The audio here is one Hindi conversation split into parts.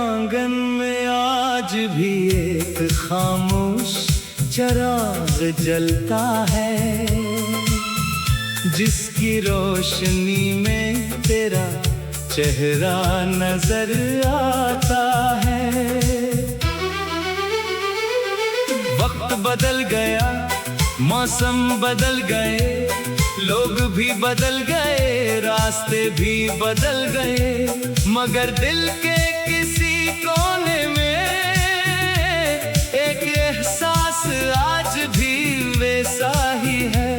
आंगन में आज भी एक खामोश चिराग जलता है, जिसकी रोशनी में तेरा चेहरा नजर आता है। वक्त बदल गया, मौसम बदल गए, लोग भी बदल गए, रास्ते भी बदल गए, मगर दिल के किसी कोने में एक एहसास आज भी वैसा ही है,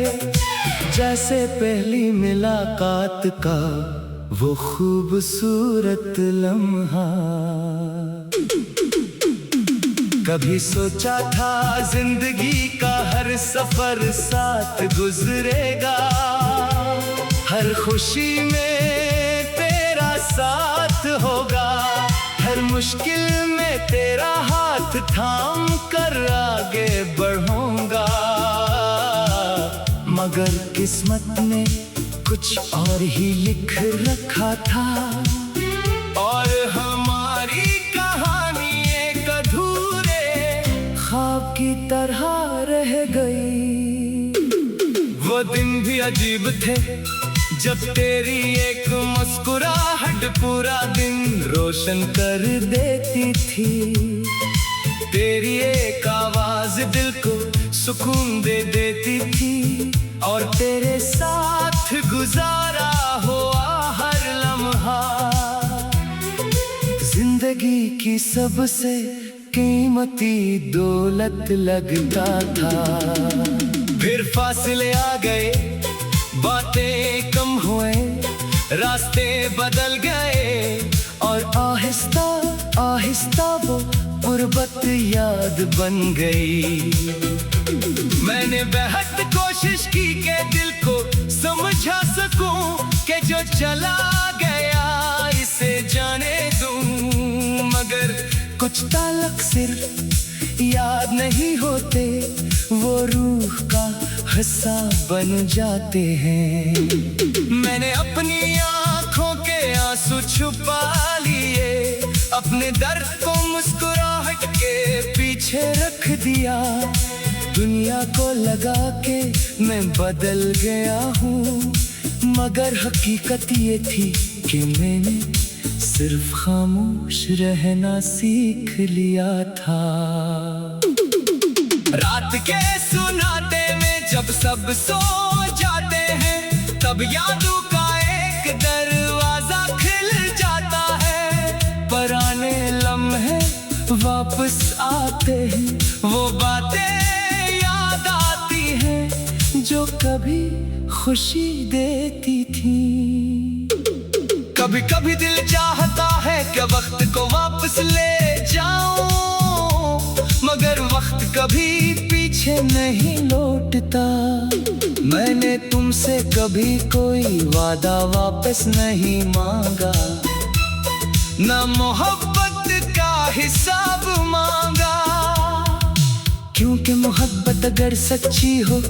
जैसे पहली मुलाकात का वो खूबसूरत लम्हा। कभी सोचा था जिंदगी का हर सफर साथ गुजरेगा, हर खुशी में तेरा साथ होगा, हर मुश्किल में तेरा हाथ थाम कर आगे बढ़ूंगा। मगर किस्मत ने कुछ और ही लिख रखा था, और हमारी कहानी एक अधूरे ख्वाब की तरह रह गई। वो दिन भी अजीब थे जब तेरी एक मुस्कुराहट पूरा दिन रोशन कर देती थी, तेरी एक आवाज दिल को सुकून दे देती थी, और तेरे साथ गुजारा हुआ हर लम्हा जिंदगी की सबसे कीमती दौलत लगता था। फिर फासले आ गए, बातें कम हुए, रास्ते बदल गए, और आहिस्ता आहिस्ता वो गुर्बत याद बन गई। मैंने बेहद कोशिश की कि दिल को समझा सकूं कि जो चला गया इसे जाने दूं, मगर कुछ ताल्लुक सिर्फ याद नहीं होते, वो रूह का हिस्सा बन जाते हैं। मैंने अपनी आंखों के आंसू छुपा लिए, अपने दर्द को मुस्कुराहट के पीछे रख दिया, दुनिया को लगा के मैं बदल गया हूँ, मगर हकीकत ये थी कि मैंने सिर्फ खामोश रहना सीख लिया था। रात के सुनाते में जब सब सो जाते हैं, तब यादों का एक दरवाजा खिल जाता है, पुराने लम्हे वापस आते हैं, वो बातें याद आती हैं जो कभी खुशी देती थी। कभी कभी दिल चाहता है कि वक्त को वापस ले जाऊं, मगर वक्त कभी पीछे नहीं लौटता। मैंने तुमसे कभी कोई वादा वापस नहीं मांगा, ना मोहब्बत का हिसाब मांगा, क्योंकि मोहब्बत अगर सच्ची हो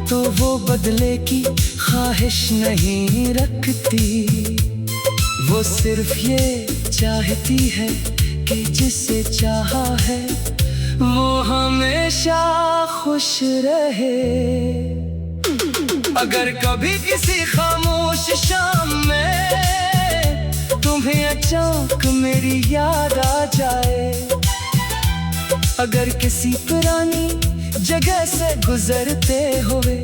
तो वो बदले की ख्वाहिश नहीं रखती, वो सिर्फ ये चाहती है कि जिसे चाहा है वो हमेशा खुश रहे। अगर कभी किसी खामोश शाम में तुम्हें अचानक मेरी याद आ जाए, अगर किसी पुरानी जगह से गुजरते हुए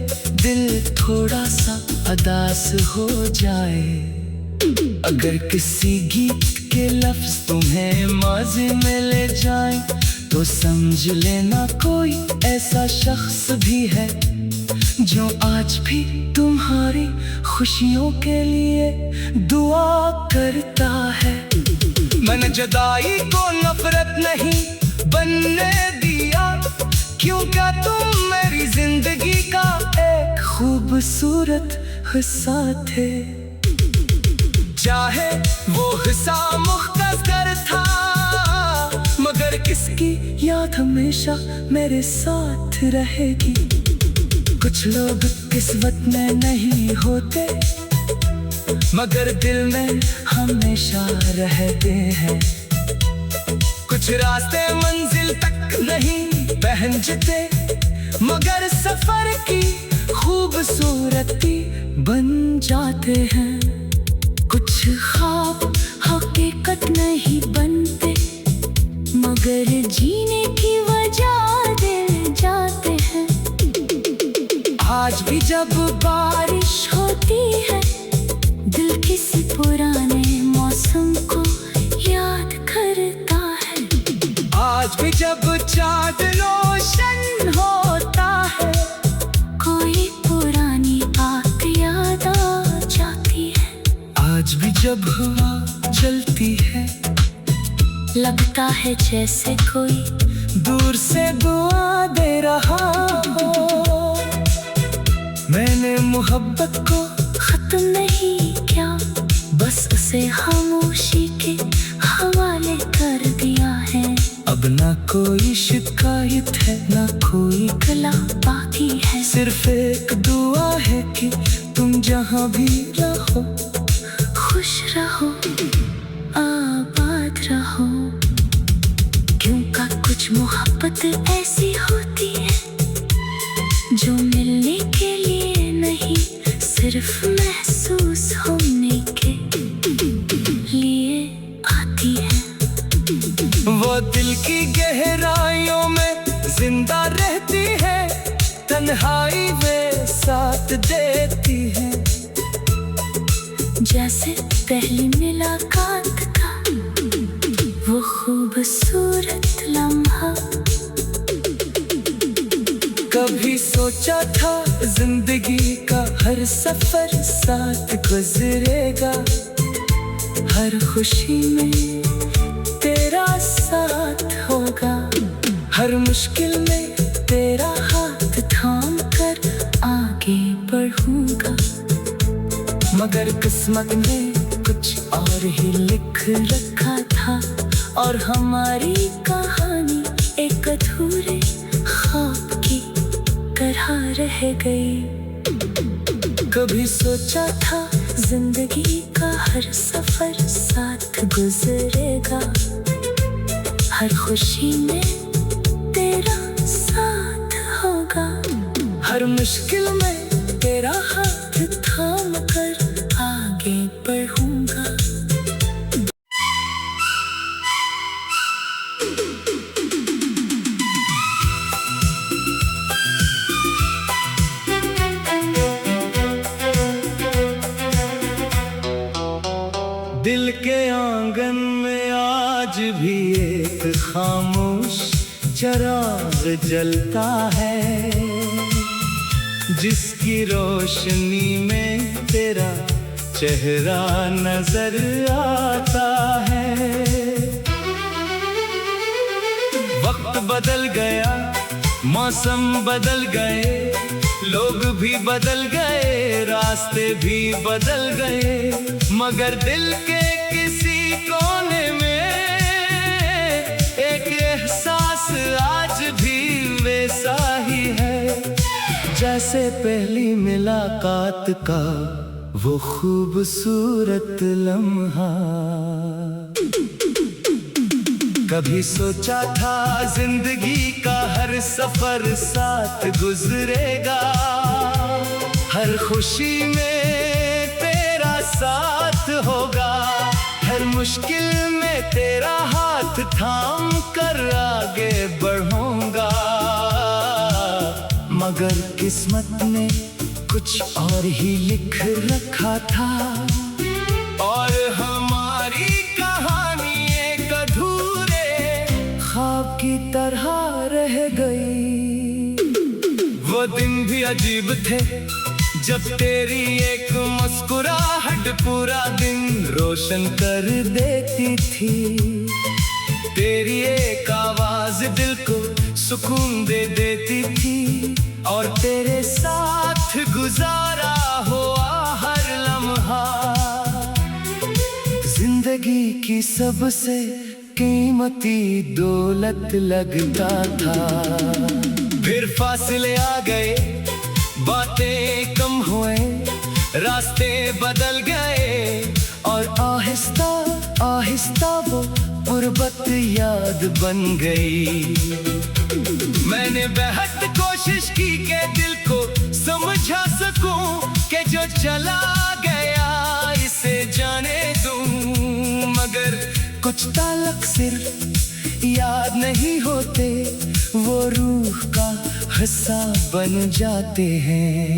दिल थोड़ा सा उदास हो जाए, अगर किसी गीत के लफ्ज तुम्हें माज़ी में ले जाएं, तो समझ लेना कोई ऐसा शख्स भी है जो आज भी तुम्हारी खुशियों के लिए दुआ करता है। मैंने जुदाई को नफरत नहीं बनने दिया, क्योंकि तुम मेरी जिंदगी का एक खूबसूरत हिस्सा थे। चाहे वो हिस्सा मुख्तसर था, मगर किसकी याद हमेशा मेरे साथ रहेगी। कुछ लोग किस्मत में नहीं होते, मगर दिल में हमेशा रहते हैं। कुछ रास्ते मंजिल तक नहीं पहुंचते, मगर सफर की खूबसूरती बन जाते हैं। कुछ ख्वाब हकीकत नहीं बनते, मगर जीने की वजह दे जाते हैं। आज भी जब बारिश होती है, दिल किसी पुराने मौसम को याद करता है। आज भी जब चाँद रोशन होता है, कोई पुरानी बात याद आ जाती है। आज भी जब हवा चलती है, लगता है जैसे कोई दूर से दुआ दे रहा हो। मैंने मोहब्बत को खत्म नहीं किया, बस उसे खामोशी के हवाले कर दिया है। अब ना कोई शिकायत है, ना कोई गला बाकी है। सिर्फ एक दुआ है कि तुम जहाँ भी रहो, खुश रहो, आबाद रहो। क्योंकि कुछ मोहब्बत ऐसी होती है जो मिलने के लिए नहीं, सिर्फ महसूस होने के लिए आती है। वो दिल की गहराइयों में जिंदा रहती है, तन्हाई में साथ देती है। जैसे पहली मुलाकात का वो खूबसूरत लम्हा। कभी सोचा था जिंदगी का हर सफर साथ गुजरेगा, हर खुशी में तेरा साथ होगा, हर मुश्किल में तेरा हाथ थाम कर आगे बढ़ूंगा। मगर किस्मत ने कुछ और ही लिख रखा था, और हमारी कहानी एक अधूरे ख्वाब की तरह रह गई। कभी सोचा था जिंदगी का हर सफर साथ गुजरेगा, हर खुशी में तेरा साथ होगा, हर मुश्किल में तेरा हाथ थाम कर आगे बढ़ूंगा। दिल के आंगन में आज भी एक खामोश चिराग जलता है, जिसकी रोशनी में तेरा चेहरा नजर आता है। वक्त बदल गया, मौसम बदल गए, लोग भी बदल गए, रास्ते भी बदल गए, मगर दिल के किसी कोने में एक एहसास आज भी वैसा ही है, जैसे पहली मुलाकात का वो खूबसूरत लम्हा। कभी सोचा था जिंदगी का हर सफर साथ गुजरेगा, हर खुशी में तेरा साथ होगा, हर मुश्किल में तेरा हाथ थाम कर आगे बढ़ूंगा। मगर किस्मत ने कुछ और ही लिख रखा था, और हमारी कहानी एक अधूरे ख्वाब की तरह रह गई। वो दिन भी अजीब थे जब तेरी एक मुस्कुराहट पूरा दिन रोशन कर देती थी, तेरी एक आवाज दिल को सुकून दे देती थी, और तेरे साथ गुजारा हुआ हर लम्हा जिंदगी की सबसे कीमती दौलत लगता था। फिर फासले आ गए, बातें कम हुए, रास्ते बदल गए और आहिस्ता आहिस्ता वो गुर्बत याद बन गई। मैंने बेहद कोशिश की कि दिल को समझा सकूं कि जो चला गया इसे जाने दूं, मगर कुछ ताल्लुक सिर्फ याद नहीं होते, वो रूह का हिस्सा बन जाते हैं।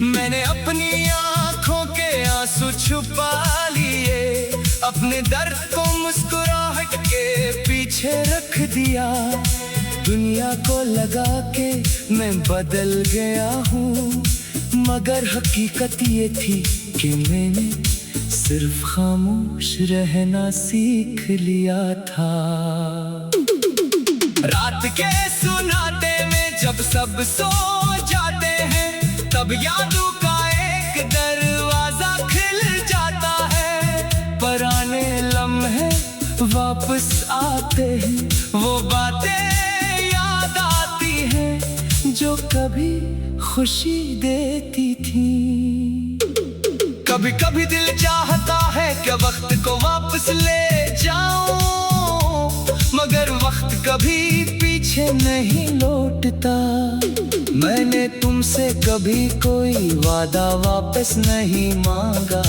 मैंने अपनी आंखों के आंसू छुपा लिए, अपने दर्द को मुस्कुराहट के पीछे रख दिया। दुनिया को लगा के मैं बदल गया हूँ, मगर हकीकत ये थी कि मैंने सिर्फ खामोश रहना सीख लिया था। रात के सुनाते में जब सब सो जाते हैं, तब यादों का एक दरवाजा खिल जाता है। पुराने लम्हे वापस आते हैं, वो बातें याद आती हैं जो कभी खुशी देती थी। कभी कभी दिल चाहता है कि वक्त को वापस ले जाऊं, मगर वक्त कभी पीछे नहीं लौटता। मैंने तुमसे कभी कोई वादा वापस नहीं मांगा,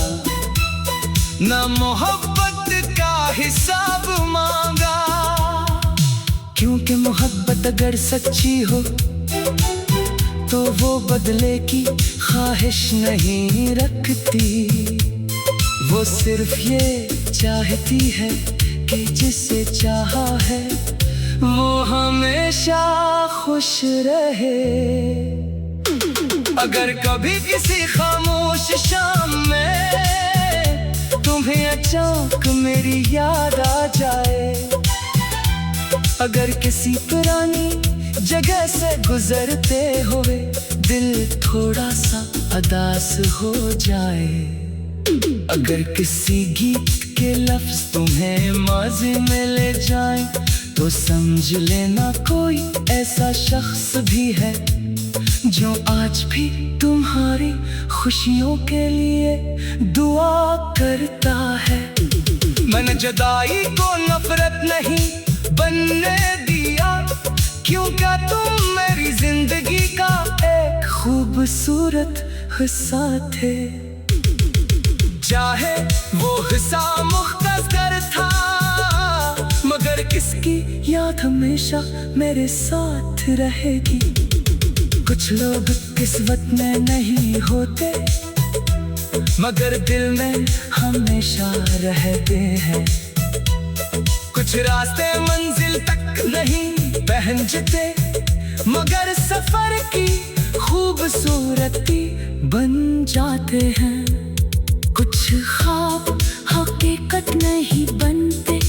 ना मोहब्बत का हिसाब मांगा, क्योंकि मोहब्बत अगर सच्ची हो तो वो बदले की ख्वाहिश नहीं रखती। वो सिर्फ ये चाहती है कि जिसे चाहा है वो हमेशा खुश रहे। अगर कभी किसी खामोश शाम में तुम्हें अचानक मेरी याद आ जाए, अगर किसी पुरानी जगह से गुजरते हुए दिल थोड़ा सा उदास हो जाए, अगर किसी गीत के लफ्ज तुम्हें माज़ी में ले जाएं, तो समझ लेना कोई ऐसा शख्स भी है जो आज भी तुम्हारी खुशियों के लिए दुआ करता है। मैंने जुदाई को नफरत नहीं बनने दिया, क्योंकि तुम मेरी जिंदगी का एक खूबसूरत हिस्सा थे। चाहे वो हिस्सा मुख्तसर था, मगर किसकी याद हमेशा मेरे साथ रहेगी। कुछ लोग किस्मत में नहीं होते, मगर दिल में हमेशा रहते हैं। कुछ रास्ते मंजिल तक नहीं पहुंचते, मगर सफर की खूबसूरती बन जाते हैं। कुछ ख्वाब हकीकत नहीं बनते,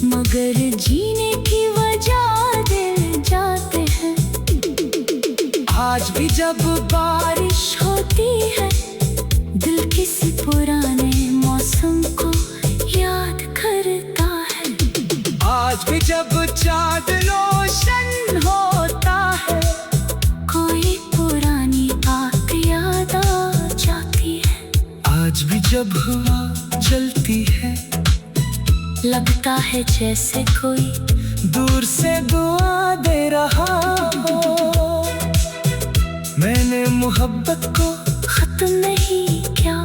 मगर जीने की वजह दे जाते हैं। आज भी जब बारिश होती है, दिल किसी पुराने मौसम को याद करता है। आज भी जब चाँद रोशन होता है, कोई पुरानी बात याद आ जाती है। आज भी जब हवा चलती है, लगता है जैसे कोई दूर से दुआ दे रहा हो। मैंने मोहब्बत को खत्म नहीं किया,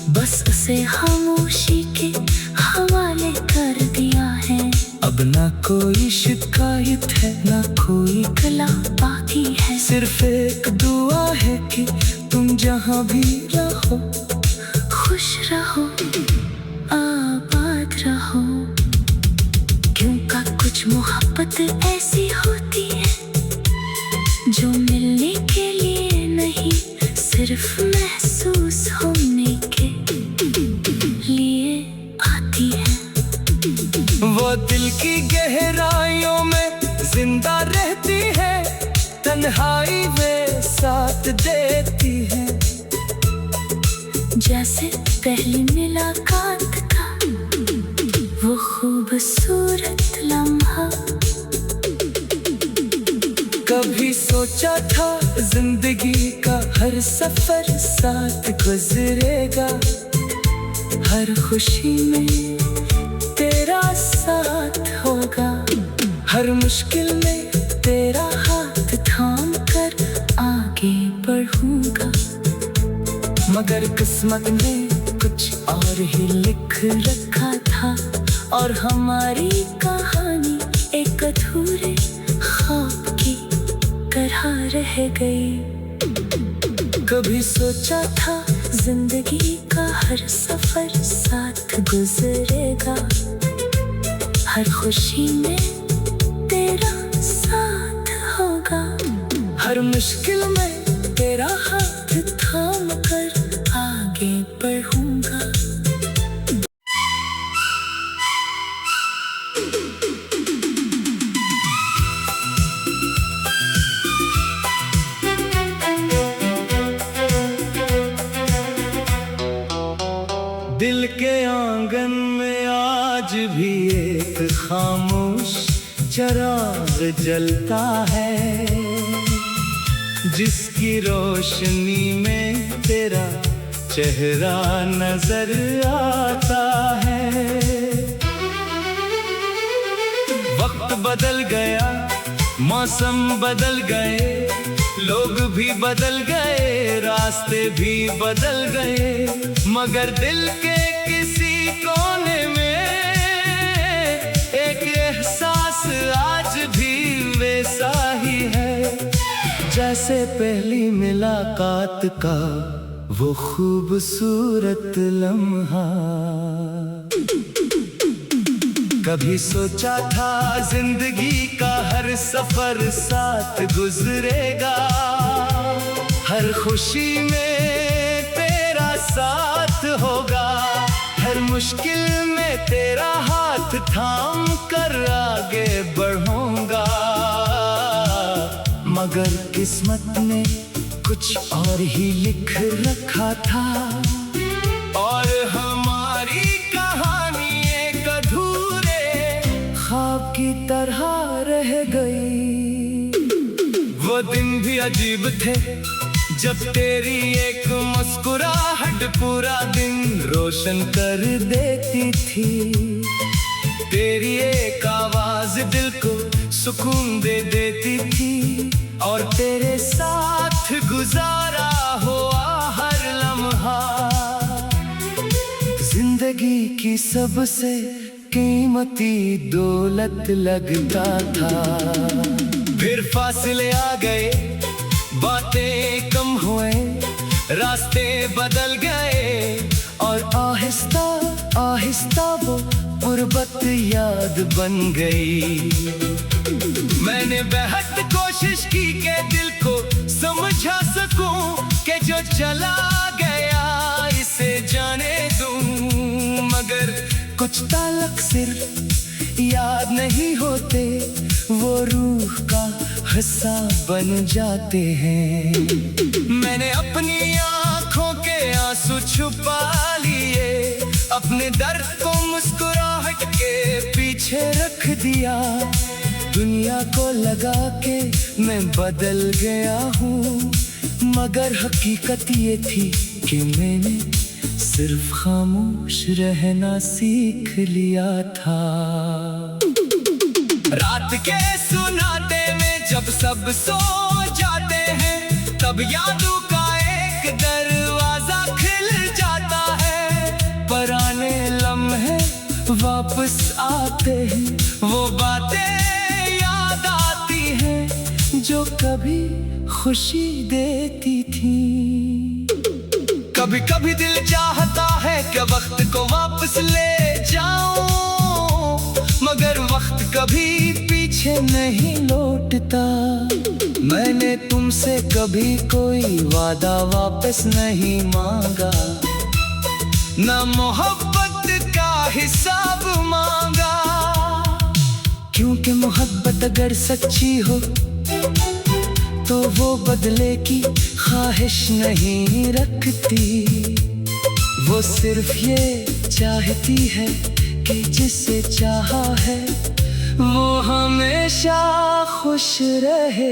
बस उसे खामोशी के हवाले कर दिया है। अब ना कोई शिकायत है, ना कोई गला बाकी है। सिर्फ एक दुआ है कि तुम जहाँ भी रहो, खुश रहो, आबाद रहो। क्योंकि कुछ मोहब्बत ऐसी होती है जो मिलने के लिए नहीं, सिर्फ महसूस होने के लिए आती है। वो दिल की गहराइयों में जिंदा रहती है, तन्हाई में साथ देती है। जैसे पहली मुलाकात का वो खूबसूरत लम्हा। कभी सोचा था जिंदगी का हर सफर साथ गुजरेगा, हर खुशी में तेरा साथ होगा, हर मुश्किल में तेरा हाथ थाम कर आगे बढ़ूंगा। मगर किस्मत ने कुछ और ही लिख रखा था, और हमारी कहानी एक अधूरे ख्वाब की तरह रह गई। कभी सोचा था जिंदगी का हर सफर साथ गुजरेगा, हर खुशी में तेरा साथ होगा, हर मुश्किल में तेरा हाथ थाम कर आगे बढ़ूंगा। दिल के आंगन में आज भी एक खामोश चिराग जलता है, जिसकी रोशनी में तेरा चेहरा नजर आता है। वक्त बदल गया, मौसम बदल गए, लोग भी बदल गए, रास्ते भी बदल गए, मगर दिल के किसी कोने में एक एहसास आज भी वैसा ही है, जैसे पहली मुलाकात का वो खूबसूरत लम्हा। कभी सोचा था जिंदगी का हर सफर साथ गुजरेगा, हर खुशी में तेरा साथ होगा, हर मुश्किल में तेरा हाथ थाम कर आगे बढ़ूंगा। मगर किस्मत ने कुछ और ही लिख रखा था, और हमारी कहानी एक अधूरे ख्वाब की तरह रह गई। वो दिन भी अजीब थे जब तेरी एक मुस्कुराहट पूरा दिन रोशन कर देती थी, तेरी एक आवाज दिल को सुकून दे देती थी, और तेरे साथ गुजारा हुआ हर लम्हा जिंदगी की सबसे कीमती दौलत लगता था। फिर फासले आ गए, बातें कम हुए, रास्ते बदल गए, और आहिस्ता आहिस्ता वो गुर्बत याद बन गई। मैंने बेहद कोशिश की कि दिल को समझा सकूं कि जो चला गया इसे जाने दूं, मगर कुछ ताल्लुक सिर्फ याद नहीं होते, वो रूह का हिस्सा बन जाते हैं। मैंने अपनी आंखों के आंसू छुपा लिए, अपने दर्द को मुस्कुराहट के पीछे रख दिया, दुनिया को लगा के मैं बदल गया हूँ, मगर हकीकत ये थी कि मैंने सिर्फ खामोश रहना सीख लिया था। रात के सुनाते में जब सब सो जाते हैं, तब यादों का एक दरवाजा खिल जाता है, पुराने लम्हे वापस आते हैं, वो बातें याद आती हैं जो कभी खुशी देती थी। कभी कभी दिल चाहता है कि वक्त को वापस ले जाऊं, मगर वक्त कभी पीछे नहीं लौटता। मैंने तुमसे कभी कोई वादा वापस नहीं मांगा, ना मोहब्बत का हिसाब मांगा, क्योंकि मोहब्बत अगर सच्ची हो तो वो बदले की ख्वाहिश नहीं रखती, वो सिर्फ ये चाहती है कि जिसे चाहा है वो हमेशा खुश रहे।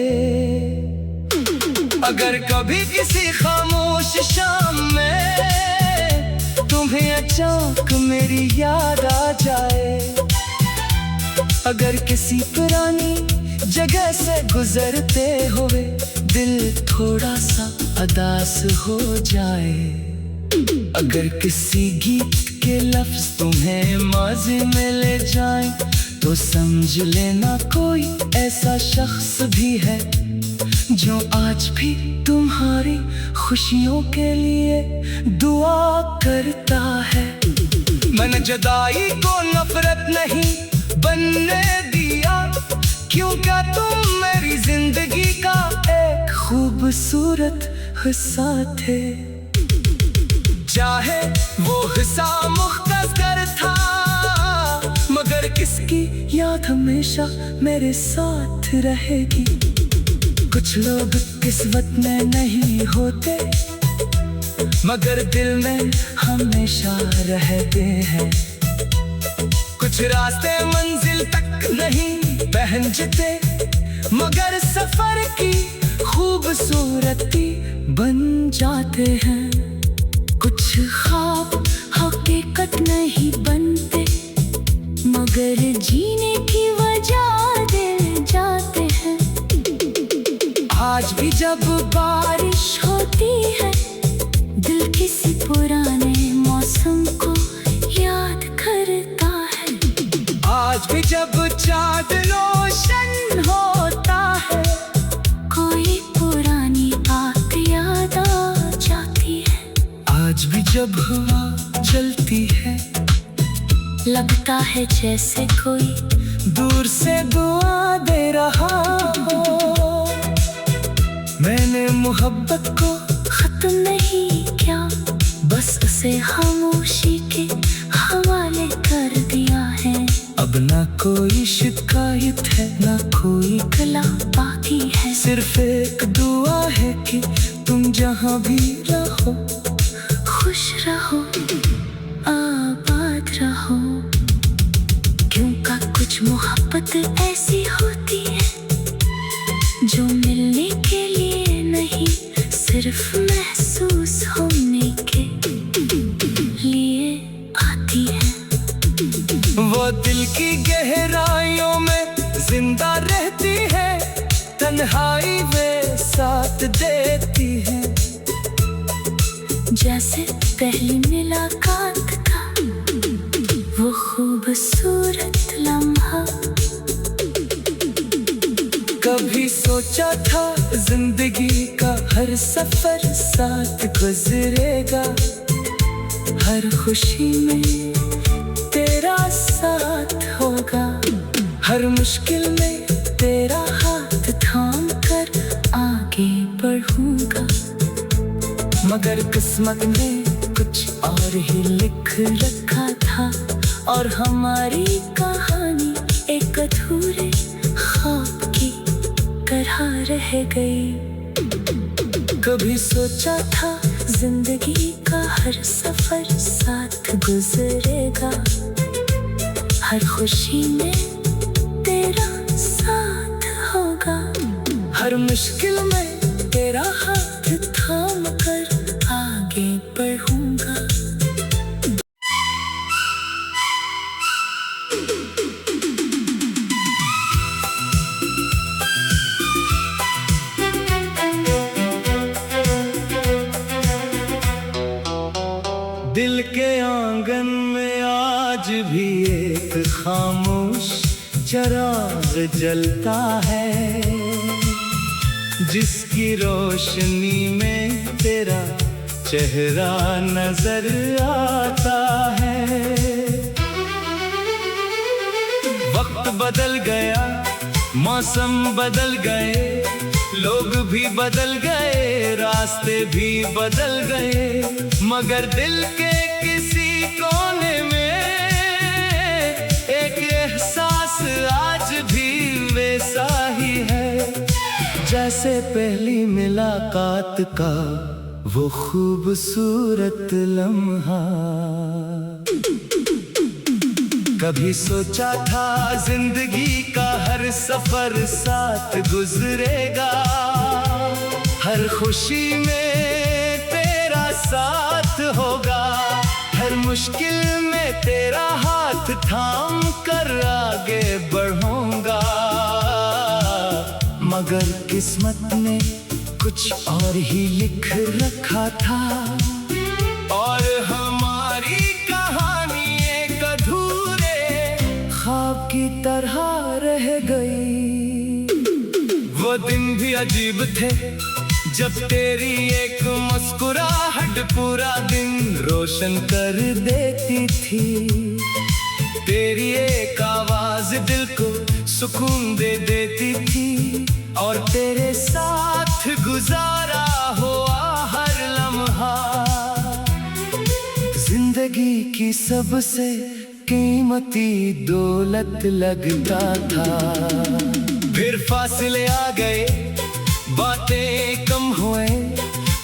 अगर कभी किसी खामोश शाम में तुम्हें अचानक मेरी याद आ जाए, अगर किसी पुरानी जगह से गुजरते हुए दिल थोड़ा सा उदास हो जाए, अगर किसी गीत के लफ्ज तुम्हें माज़ी में ले जाएं, तो समझ लेना कोई ऐसा शख्स भी है जो आज भी तुम्हारी खुशियों के लिए दुआ करता है। मैंने जुदाई को नफरत नहीं बनने दिया, क्योंकि तुम मेरी जिंदगी का एक खूबसूरत हिस्सा थे। चाहे वो हिस्सा मुख्तसर था, मगर किसकी याद हमेशा मेरे साथ रहेगी। कुछ लोग किस्मत में नहीं होते, मगर दिल में हमेशा रहते हैं। कुछ रास्ते मंजिल तक नहीं पहुंचते, मगर सफर की खूबसूरती बन जाते हैं। कुछ ख्वाब हकीकत नहीं बनते, मगर जीने की वजह दे जाते हैं। आज भी जब बारिश होती है, दिल किसी पुराने मौसम को याद करता है। आज भी जब चाँद रोशन होता है, कोई पुरानी बात याद आ जाती है। आज भी जब हवा चलती है, लगता है जैसे कोई दूर से दुआ दे रहा हो। मैंने मोहब्बत को खत्म नहीं किया, बस उसे खामोशी के हवाले कर दिया है। अब ना कोई शिकायत है, ना कोई गला बाकी है। सिर्फ एक दुआ है कि तुम जहाँ भी रहो, खुश रहो, आबाद रहो। क्योंकि कुछ मोहब्बत ऐसी होती है जो मिलने के लिए नहीं, सिर्फ महसूस होने के लिए आती है। वो दिल की गहराइयों में जिंदा रहती है, तन्हाई में साथ देती है। जैसे पहली मुलाकात का वो खूबसूरत लम्हा। कभी सोचा था जिंदगी का हर सफर साथ गुजरेगा, हर खुशी में तेरा साथ होगा, हर मुश्किल में तेरा हाथ थाम कर आगे बढ़ूंगा। मगर किस्मत ने कुछ और ही लिख रखा था, और हमारी कहानी एक अधूरे ख्वाब की तरह रह गई। कभी सोचा था जिंदगी का हर सफर साथ गुजरेगा, हर खुशी में तेरा साथ होगा, हर मुश्किल में तेरा हाथ थाम कर आगे बढ़ूंगा। दिल के आंगन में आज भी एक खामोश चिराग जलता है, जिसकी रोशनी में तेरा चेहरा नजर आता है। वक्त बदल गया, मौसम बदल गए, लोग भी बदल गए, रास्ते भी बदल गए, मगर दिल के किसी कोने में एक एहसास आज भी वैसा ही है, जैसे पहली मुलाकात का वो खूबसूरत लम्हा। कभी सोचा था जिंदगी का हर सफर साथ गुजरेगा, हर खुशी में तेरा साथ होगा, हर मुश्किल में तेरा हाथ थाम कर आगे बढ़ूंगा। मगर किस्मत ने कुछ और ही लिख रखा था, और हमारी कहानी एक अधूरे ख्वाब की तरह रह गई। वो दिन भी अजीब थे जब तेरी एक मुस्कुराहट पूरा दिन रोशन कर देती थी। तेरी एक आवाज दिल को सुकून दे देती थी, और तेरे साथ गुजारा हुआ हर लम्हा जिंदगी की सबसे कीमती दौलत लगता था। फिर फासले आ गए, बातें कम हुए,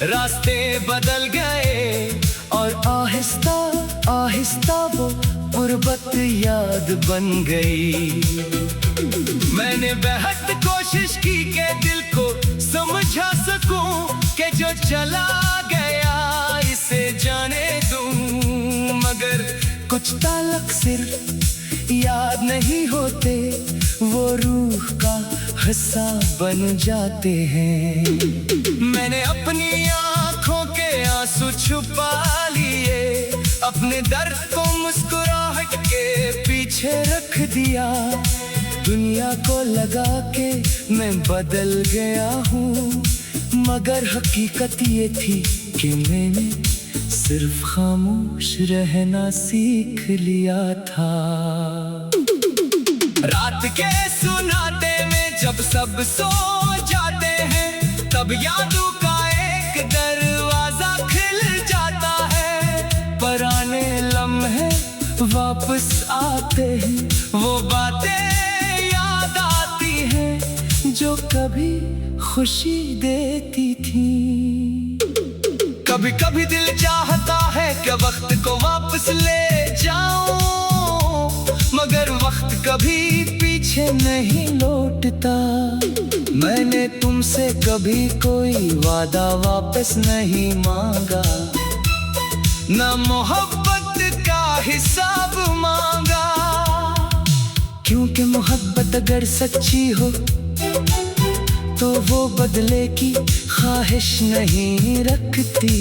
रास्ते बदल गए, और आहिस्ता आहिस्ता वो गुर्बत याद बन गई। मैंने बेहद कोशिश की कि दिल को समझा सकूं कि जो चला गया इसे जाने दूं, मगर कुछ ताल्लुक सिर्फ याद नहीं होते, वो रूह का हिस्सा बन जाते हैं। मैंने अपनी आंखों के आंसू छुपा लिए, अपने दर्द को मुस्कुराहट के पीछे रख दिया। दुनिया को लगा के मैं बदल गया हूँ, मगर हकीकत ये थी कि मैंने सिर्फ खामोश रहना सीख लिया था। रात के सुनाते में जब सब सो जाते हैं, तब यादों का एक दरवाजा खिल जाता है। पुराने लम्हे वापस आते हैं, वो बातें याद आती हैं जो कभी खुशी देती थी। कभी कभी दिल चाहता है कि वक्त को वापस ले जाऊं, मगर वक्त कभी पीछे नहीं लौटता। मैंने तुमसे कभी कोई वादा वापस नहीं मांगा, ना मोहब्बत का हिसाब मांगा, क्योंकि मोहब्बत अगर सच्ची हो तो वो बदले की ख्वाहिश नहीं रखती।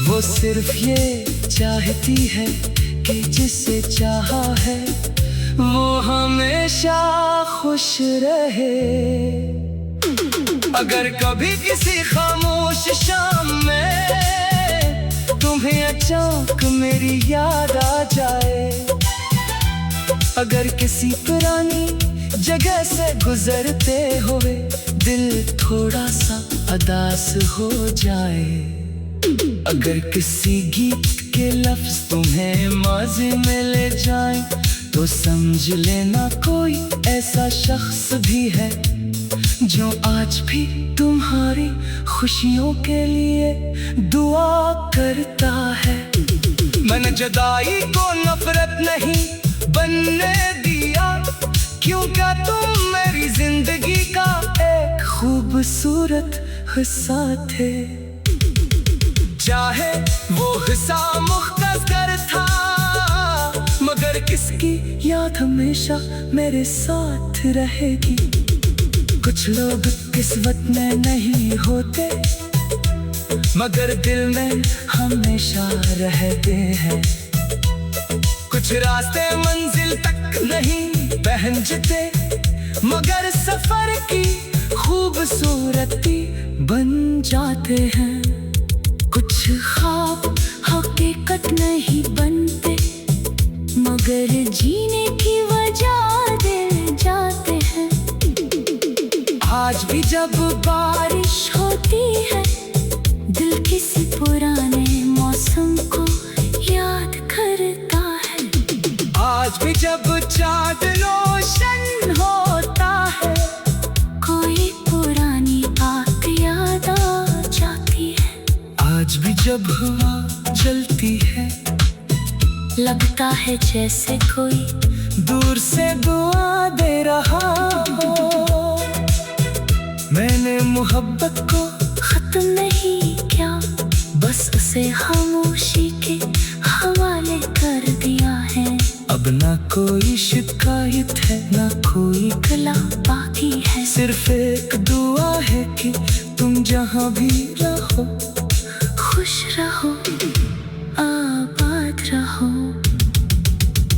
वो सिर्फ ये चाहती है कि जिसे चाहा है वो हमेशा खुश रहे। अगर कभी किसी खामोश शाम में तुम्हें अचानक मेरी याद आ जाए, अगर किसी पुरानी जगह से गुजरते हुए दिल थोड़ा सा उदास हो जाए, अगर किसी गीत के लफ्ज तुम्हें माज़ी में ले जाएं, तो समझ लेना कोई ऐसा शख्स भी है जो आज भी तुम्हारी खुशियों के लिए दुआ करता है। मैंने जुदाई को नफरत नहीं बनने दिया, क्योंकि तुम मेरी जिंदगी का एक खूबसूरत हिस्सा थे। चाहे वो हिस्सा मुख्तसर था, मगर किसकी याद हमेशा मेरे साथ रहेगी। कुछ लोग किस्मत में नहीं होते, मगर दिल में हमेशा रहते हैं। कुछ रास्ते मंजिल तक नहीं पहुंचते, मगर सफर की खूबसूरती बन जाते हैं। कुछ ख्वाब हकीकत नहीं बनते, मगर जीने की वजह दे जाते हैं। आज भी जब बारिश होती है, दिल किसी पुराने मौसम को याद करता है। आज भी जब चाँद रोशन होता है, कोई पुरानी बात याद आ जाती है। आज भी जब हवा चलती है, लगता है जैसे कोई दूर से दुआ दे रहा हो। मैंने मैंने मोहब्बत को खत्म नहीं क्या, बस उसे खामोशी के हवाले कर दिया है। अब ना कोई शिकायत है, ना कोई गला बाकी है, सिर्फ एक दुआ है कि तुम जहाँ भी रहो खुश रहो, आबाद रहो।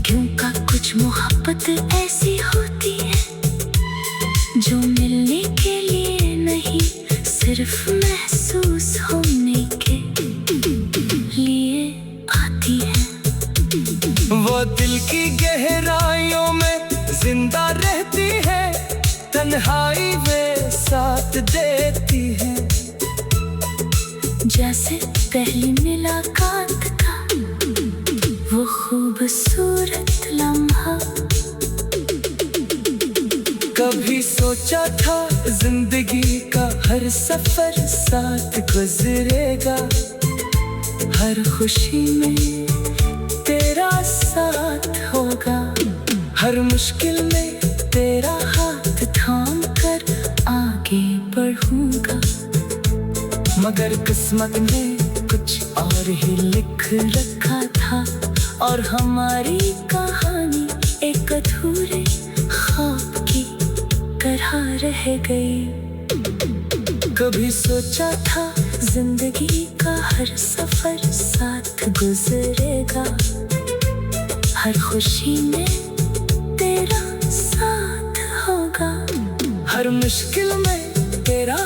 क्योंकि कुछ मोहब्बत ऐसी होती है जो मिलने के लिए नहीं, सिर्फ महसूस होने के लिए आती है। वो दिल की गहराइयों में जिंदा रहती है, तन्हाई में साथ देती है। जैसे पहली मुलाकात का वो खूबसूरत लम्हा, कभी सोचा था जिंदगी का हर सफर साथ गुजरेगा, हर खुशी में तेरा साथ होगा, हर मुश्किल में तेरा हाथ थाम कर आगे बढ़ूंगा। मगर किस्मत ने कुछ और ही लिख रखा था, और हमारी कहानी एक अधूरे ख्वाब की तरह रह गई। कभी सोचा था जिंदगी का हर सफर साथ गुजरेगा, हर खुशी में तेरा साथ होगा, हर मुश्किल में तेरा